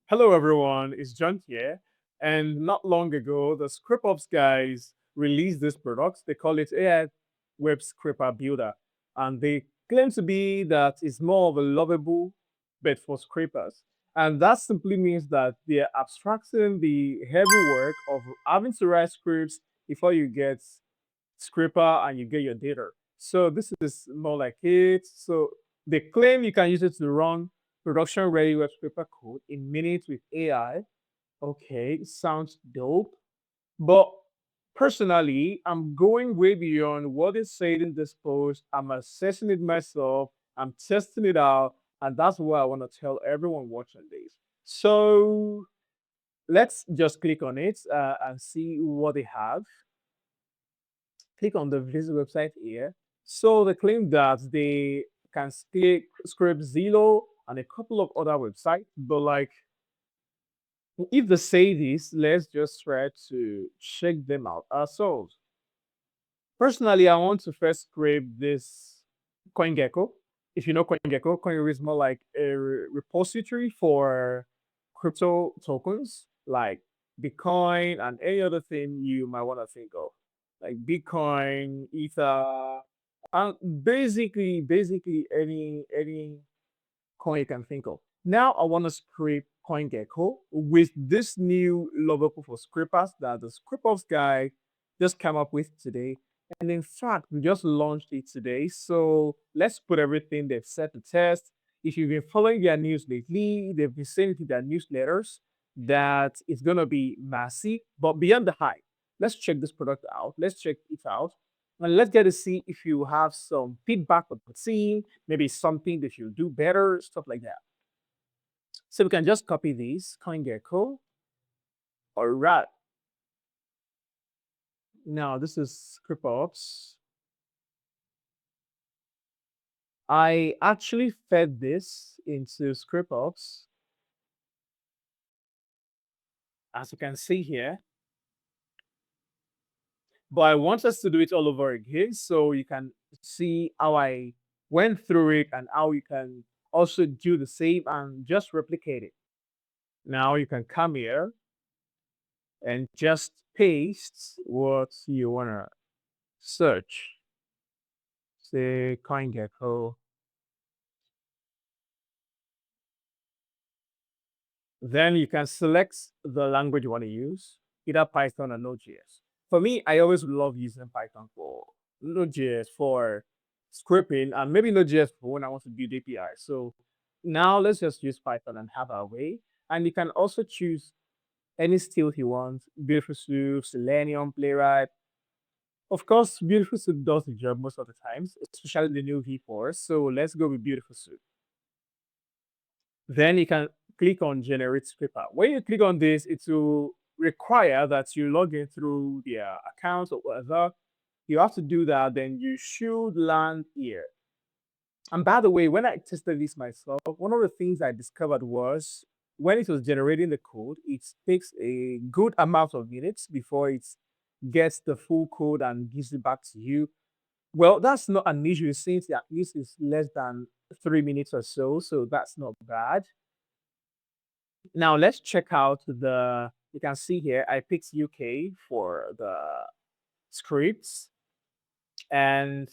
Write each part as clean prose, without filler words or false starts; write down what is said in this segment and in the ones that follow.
Hello, everyone. It's John here. And not long ago, the ScrapeOps guys released this product. They call it AI Web Scraper Builder. And they claim to be that it's more of a lovable bed for scrapers. And that simply means that they're abstracting the heavy work of having to write scripts before you get scraper and you get your data. So this is more like it. So they claim you can use it to run production ready web scraper code in minutes with AI. Okay, sounds dope. But personally, I'm going way beyond what is said in this post. I'm assessing it myself, I'm testing it out, and that's what I want to tell everyone watching this. So let's just click on it and see what they have. Click on the visit website here. So they claim that they can scrape Zillow and a couple of other websites, but like if they say this, let's just try to check them out ourselves. Personally, I want to first scrape this CoinGecko. If you know CoinGecko, CoinGecko is more like a repository for crypto tokens like Bitcoin and any other thing you might want to think of, like Bitcoin, Ether, and basically any coin you can think of. Now I want to scrape CoinGecko with this new lovable for scrapers that the ScrapeOps guy just came up with today. And in fact, we just launched it today. So let's put everything they've set to test. If you've been following their news lately, they've been saying it in their newsletters that it's going to be massive, but beyond the hype. Let's check this product out. Let's check it out. And let's get to see if you have some feedback on the team, maybe something that you do better, stuff like that. So we can just copy this, CoinGecko. All right. Now this is ScrapeOps. I actually fed this into ScrapeOps, as you can see here. But I want us to do it all over again so you can see how I went through it and how you can also do the same and just replicate it. Now you can come here and just paste what you want to search. Say CoinGecko. Then you can select the language you want to use, either Python or Node.js. For me, I always love using Python for Node.js for scripting and maybe Node.js for when I want to build API. So now let's just use Python and have our way. And you can also choose any skills you want, Beautiful Soup, Selenium, Playwright. Of course, Beautiful Soup does the job most of the times, especially the new V4. So let's go with Beautiful Soup. Then you can click on Generate Scraper. When you click on this, it will require that you log in through their account or whatever. You have to do that, then you should land here. And by the way, when I tested this myself, one of the things I discovered was when it was generating the code, it takes a good amount of minutes before it gets the full code and gives it back to you. Well, that's not an issue since at least it's less than 3 minutes or so, so that's not bad. Now let's check out you can see here, I picked UK for the scripts. And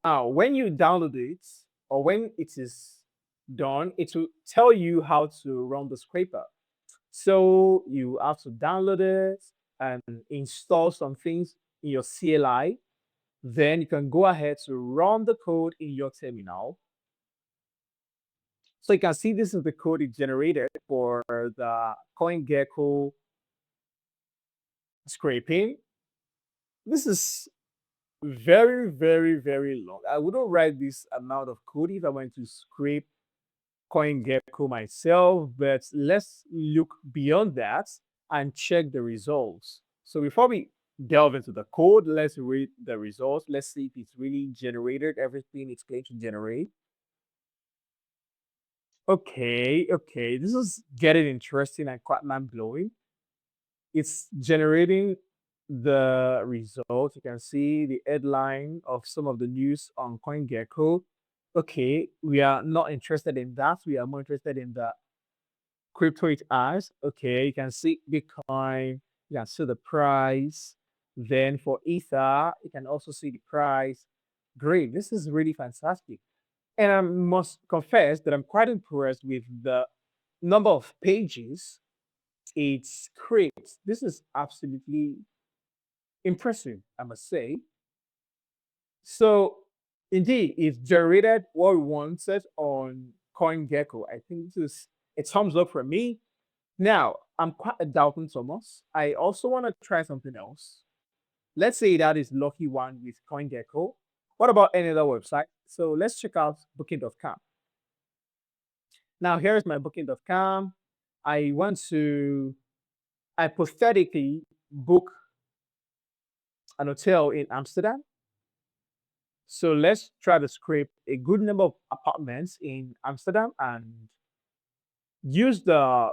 now when you download it or when it is done, it will tell you how to run the scraper. So you have to download it and install some things in your CLI. Then you can go ahead to run the code in your terminal. So you can see this is the code it generated for the CoinGecko scraping. This is very long. I wouldn't write this amount of code if I went to scrape CoinGecko myself, but let's look beyond that and check the results. So before we delve into the code, let's read the results. Let's see if it's really generated everything it's claimed to generate. Okay, this is getting interesting and quite mind-blowing. It's generating the result. You can see the headline of some of the news on CoinGecko. Okay, we are not interested in that. We are more interested in the crypto it as. Okay, you can see Bitcoin, you can see the price. Then for Ether, you can also see the price. Great, this is really fantastic. And I must confess that I'm quite impressed with the number of pages it creates. This is absolutely impressive, I must say. So, indeed, it generated what we wanted on CoinGecko. I think this is a thumbs up for me. Now, I'm quite a doubting Thomas. I also want to try something else. Let's say that is lucky one with CoinGecko. What about any other website? So let's check out booking.com. Now, here's my booking.com. I want to hypothetically book an hotel in Amsterdam. So let's try to scrape a good number of apartments in Amsterdam and use the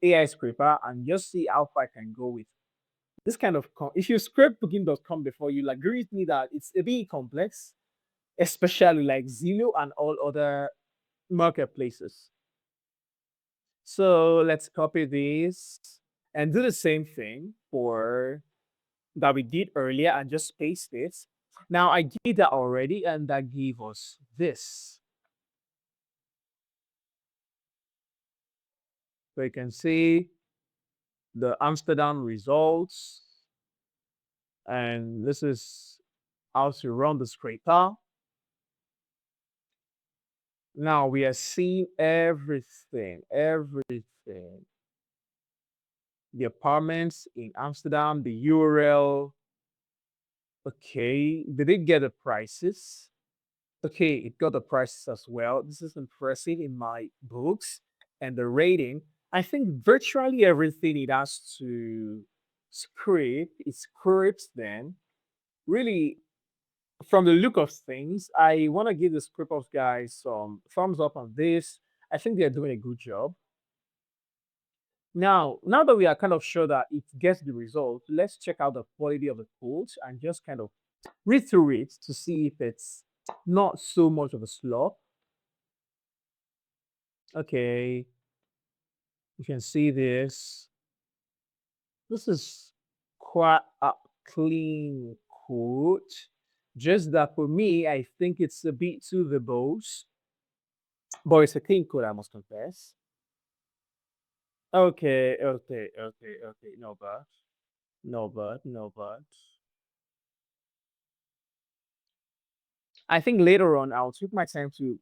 AI scraper and just see how far I can go with this kind of. If you scrape booking.com before, you like agree with me that it's a bit complex, especially like Zillow and all other marketplaces. So let's copy this and do the same thing for that we did earlier and just paste it. Now I did that already and that gave us this. So you can see the Amsterdam results, and this is how to run the scraper. Now we are seeing everything. The apartments in Amsterdam, the URL. Okay, did it get the prices? Okay, it got the prices as well. This is impressive in my books. And the rating, I think virtually everything it has to scrape, it scrapes then. Really, from the look of things, I want to give the ScrapeOps guys some thumbs up on this. I think they're doing a good job. Now that we are kind of sure that it gets the result, let's check out the quality of the code and just kind of read through it to see if it's not so much of a slop. Okay, you can see this. This is quite a clean code. Just that for me, I think it's a bit too verbose, but it's a clean code, I must confess. Okay. No bad. No bad. No bad. I think later on I'll take my time to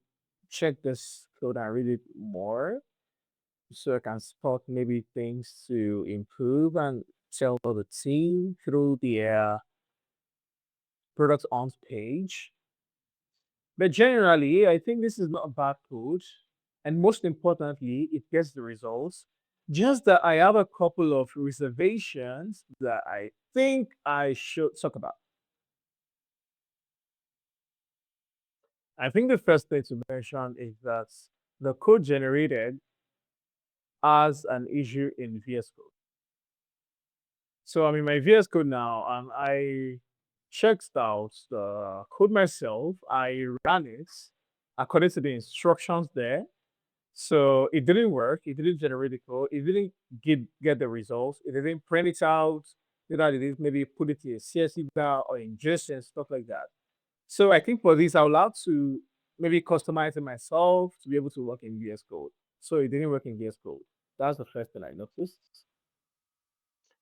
check this code and read it more so I can spot maybe things to improve and tell the team through the product on page. But generally, I think this is not a bad code. And most importantly, it gets the results. Just that I have a couple of reservations that I think I should talk about. I think the first thing to mention is that the code generated has an issue in VS Code. So I'm in my VS Code now and I checked out the code myself. I ran it according to the instructions there. So it didn't work. It didn't generate the code. It didn't get the results. It didn't print it out. Either it did maybe put it in a CSV bar or ingest and stuff like that. So I think for this, I would like to maybe customize it myself to be able to work in VS Code. So it didn't work in VS Code. That's the first thing I noticed.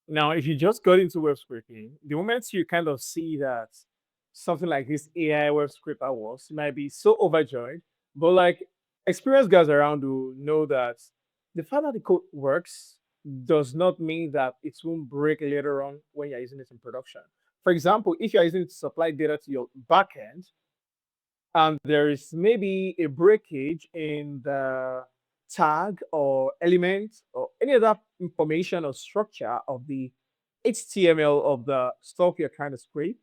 Now, if you just got into web scraping, the moment you kind of see that something like this AI web scraper works, you might be so overjoyed. But like experienced guys around who know that the fact that the code works does not mean that it won't break later on when you're using it in production. For example, if you're using it to supply data to your backend, and there is maybe a breakage in the tag or element or any other information or structure of the HTML of the stuff you're trying to scrape,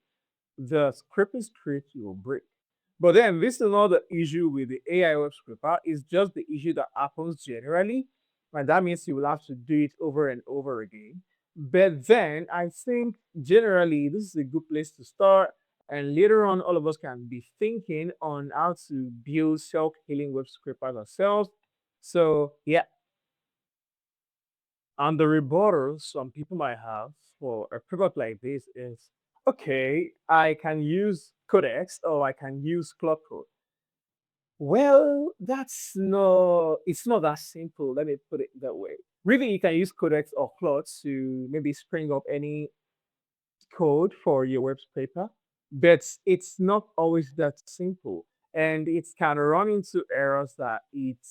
the scraping script will break. But then this is not the issue with the AI web scraper, it's just the issue that happens generally. And that means you will have to do it over and over again. But then I think generally this is a good place to start. And later on, all of us can be thinking on how to build self-healing web scrapers ourselves. So yeah, And the rebuttal some people might have for a product like this is, okay, I can use Codex or I can use Cloud Code. Well, it's not that simple. Let me put it that way. Really, you can use Codex or Claude to maybe spring up any code for your web scraper, but it's not always that simple. And it can run into errors that it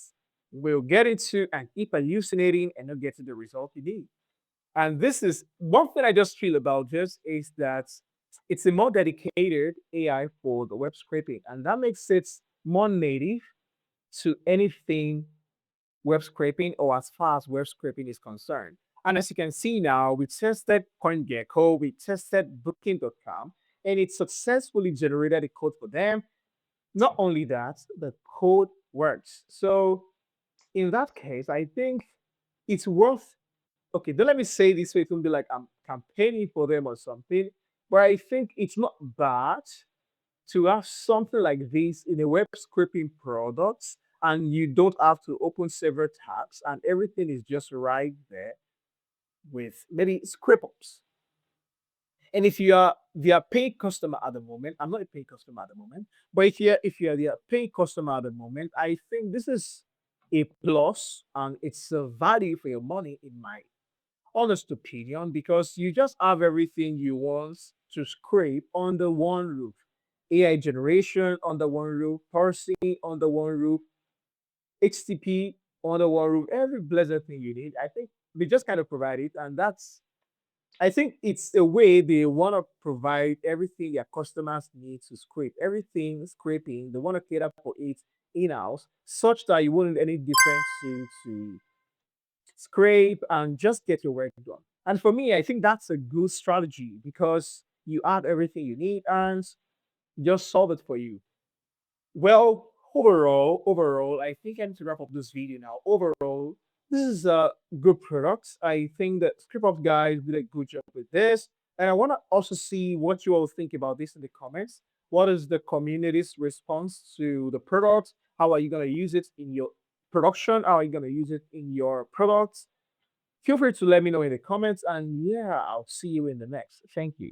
will get into and keep hallucinating and not get to the result you need. And this is one thing I just feel about this is that it's a more dedicated AI for the web scraping, and that makes it more native to anything web scraping or as far as web scraping is concerned. And as you can see now, we tested CoinGecko, we tested Booking.com, and it successfully generated the code for them. Not only that, the code works. So in that case, I think it's worth, okay, don't let me say this way, it will be like I'm campaigning for them or something, but I think it's not bad to have something like this in a web scraping product and you don't have to open several tabs and everything is just right there with maybe ScrapeOps. And if you are paid customer at the moment, I'm not a paid customer at the moment, but if you are the paid customer at the moment, I think this is a plus and it's a value for your money in my honest opinion because you just have everything you want to scrape under one roof. AI generation under one roof, parsing under one roof, HTTP under one roof, every blessed thing you need. I think they just kind of provide it, and I think it's a way they want to provide everything their customers need to scrape. Everything scraping, they want to cater for it in-house, such that you wouldn't any difference to scrape and just get your work done. And for me, I think that's a good strategy because you add everything you need and just solve it for you. Well, overall, I think I need to wrap up this video now. Overall, this is a good product. I think that ScriptOps guys did a good job with this. And I want to also see what you all think about this in the comments. What is the community's response to the product? How are you going to use it in your production? How are you going to use it in your products? Feel free to let me know in the comments. And yeah, I'll see you in the next. Thank you.